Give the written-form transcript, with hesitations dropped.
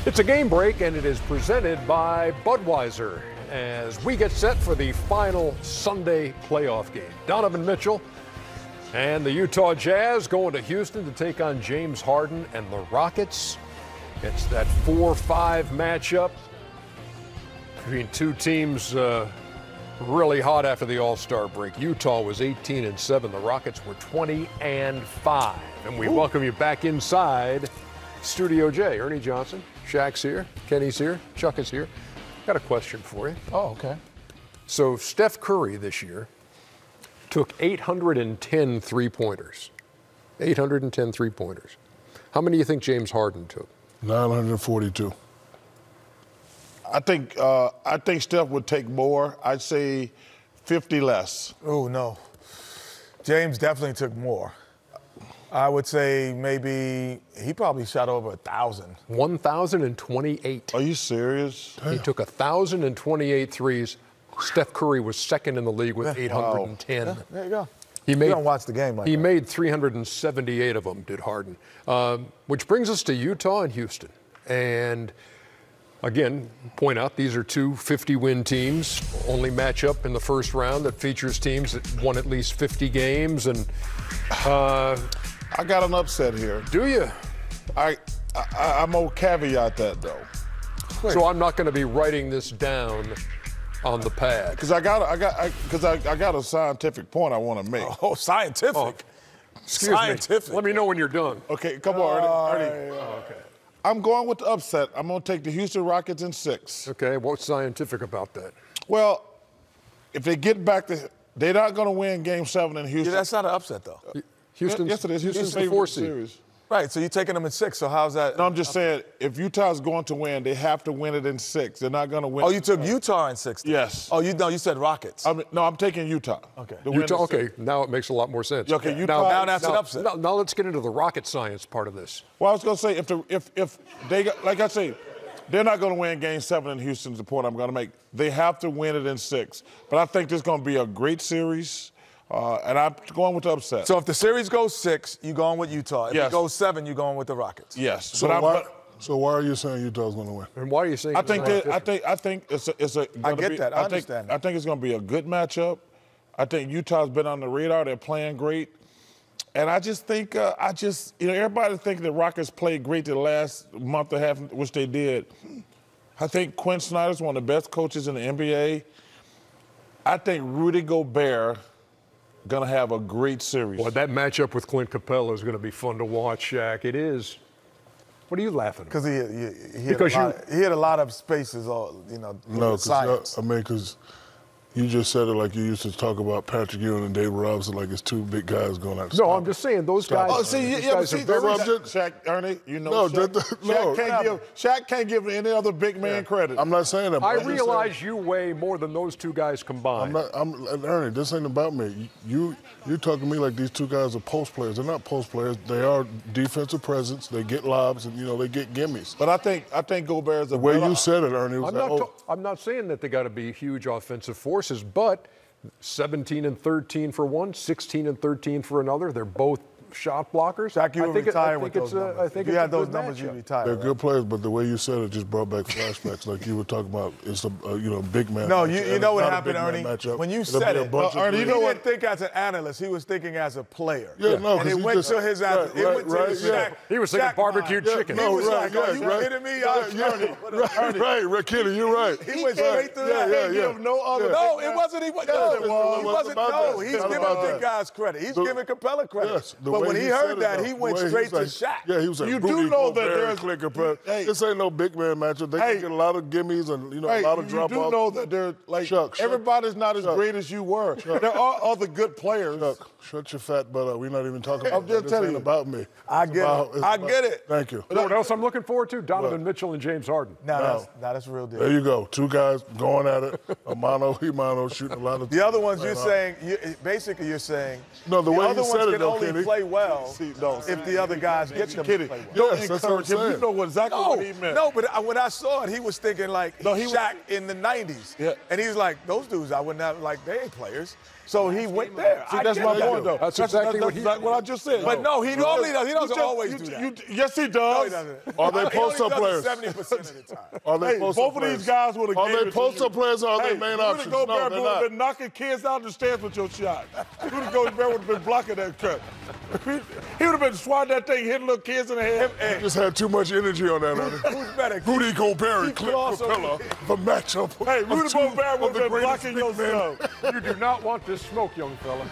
It's a game break, and it is presented by Budweiser as we get set for the final Sunday playoff game. Donovan Mitchell and the Utah Jazz going to Houston to take on James Harden and the Rockets. It's that 4-5 matchup between two teams really hot after the All-Star break. Utah was 18-7. The Rockets were 20-5. And we welcome you back inside Studio J. Ernie Johnson, Shaq's here, Kenny's here, Chuck is here. Got a question for you. Oh, okay. So Steph Curry this year took 810 three-pointers. 810 three-pointers. How many do you think James Harden took? 942. I think Steph would take more. I'd say 50 less. Oh, no. James definitely took more. I would say maybe he probably shot over 1,000. 1,028. Are you serious? He took 1,028 threes. Steph Curry was second in the league with 810. Yeah, there you go. You don't watch the game like He that. made 378 of them, did Harden. Which brings us to Utah and Houston. And again, point out these are two 50-win teams. Only matchup in the first round that features teams that won at least 50 games. And I got an upset here. do you? I'm gonna caveat that though. So I'm not going to be writing this down on the pad. Because I got a scientific point I want to make. Oh, scientific. Oh, excuse Scientific. me. Let me know when you're done. Okay, come on, Ernie. Okay. I'm going with the upset. I'm going to take the Houston Rockets in 6. Okay, what's scientific about that? Well, if they get back to, they're not going to win Game 7 in Houston. Yeah, that's not an upset, though. Houston's, Yes, it is. Houston's the favorite 4 seed. series. Right, so you're taking them in 6, so how's that? No, I'm just saying, if Utah's going to win, they have to win it in 6. They're not going to win. Oh, you took Utah in 6? Yes. Oh, you said Rockets. I'm taking Utah. Okay. To win Utah, in 6. okay, now it makes a lot more sense. Okay, Utah. Now that's an upset. Now let's get into the rocket science part of this. Well, I was going to say, if they got, like I say, they're not going to win Game 7 in Houston, is the point I'm going to make. They have to win it in 6. But I think this is going to be a great series, and I'm going with the upset. So if the series goes 6, you're going with Utah. If Yes. it goes 7, you're going with the Rockets. yes. So why are you saying Utah's going to win? And why are you saying? I think it's a. I get that. I understand that. I think it's going to be a good matchup. I think Utah's been on the radar. They're playing great, and I just think everybody thinking the Rockets played great the last month and a half, which they did. I think Quinn Snyder's one of the best coaches in the NBA. I think Rudy Gobert going to have a great series. Well, that matchup with Clint Capella is going to be fun to watch, Shaq. It is. What are you laughing at? Because he had a lot of spaces, No, science. because you just said it like you used to talk about Patrick Ewing and David Robinson like it's two big guys going at the No, I'm just saying those guys. Oh, see, those yeah, but guys see, are very- Shaq, Ernie, you know, No, Shaq can't give any other big man credit. I'm not saying that. but I I'm just saying- realize you weigh more than those two guys combined. Ernie, this ain't about me. You're talking to me like these two guys are post players. They're not post players. They are defensive presence. They get lobs and they get gimmies. But I think Gobert's a The way better- you said it, Ernie, was I'm not saying that they got to be huge offensive forces, but 17 and 13 for one, 16 and 13 for another. They're both shot blockers. Shaq, you would retire with those numbers. I think if you it's had a those good numbers, matchup. you'd retire. They're right? good players, but the way you said it just brought back flashbacks. Like you were talking about, it's a big man. No, matchup, you and know it's what not a happened, big man Ernie? matchup. When you It'll said be a it, bunch of Ernie, you threes. know he what? didn't think as an analyst. He was thinking as a player. Yeah, no, and it he went just- to his right, it went to right, his yeah. Shaq. He was thinking Shaq barbecued mind. chicken. He was like, "Are you right. kidding me? Right, Kenny, you're right. He went straight through that. give no other. No, it wasn't. He wasn't. No, he's It's not giving about big that. guys credit. He's giving Capella credit. Yes, the but way when he said heard it, that, though, he the went way straight to like, Shaq. Yeah, he was like, You do Rudy know that Gobert, there's- Clint Capella. Hey. This ain't no big man matchup. They can get a lot of gimmies and a lot of drop you do offs. know that they're like Chuck, everybody's not as great as you were. There are other good players. Chuck, shut your fat butt up. We're not even talking about I'm just that. This telling ain't you. about me. I It's get about- it. it's I about- get it. Thank you. You know what else I'm looking forward to? Donovan Mitchell and James Harden. Now that's a real deal. There you go. Two guys going at it. A mano, shooting a lot of. The other ones you're saying, basically you're saying, No, the way other you ones said it, can though, only Kenny. play well See, if the other guys get them to Kidding. play well. Don't Yes, that's what I'm encourage him. You saying. know exactly what he meant. No, but when I saw it, he was thinking like No, he was- Shaq in the 90s. Yeah. And he was like, those dudes, I would not, like, they ain't players. So he went there. See, that's my point, though. That's exactly what what I just said. But no, he normally does. He doesn't always do that. Yes, he No, does. he doesn't. Are they He only post-up does players? it 70% of the time. Are they Hey, post-up both of players? these guys would have Are gave they it to post-up you. players or are Hey, they main Rudy options? Gobert No, they're would have not. been knocking kids out the stands with your shot. Rudy Gobert would have been blocking that cut. He would have been swatting that thing, hitting little kids in the head. You just had too much energy on that. Who's better? Rudy Gobert and Keith Clint Cross or- Capella, the matchup. Hey, of Rudy two Gobert of would the have been greatest blocking big your men. stuff. You do not want this smoke, young fella.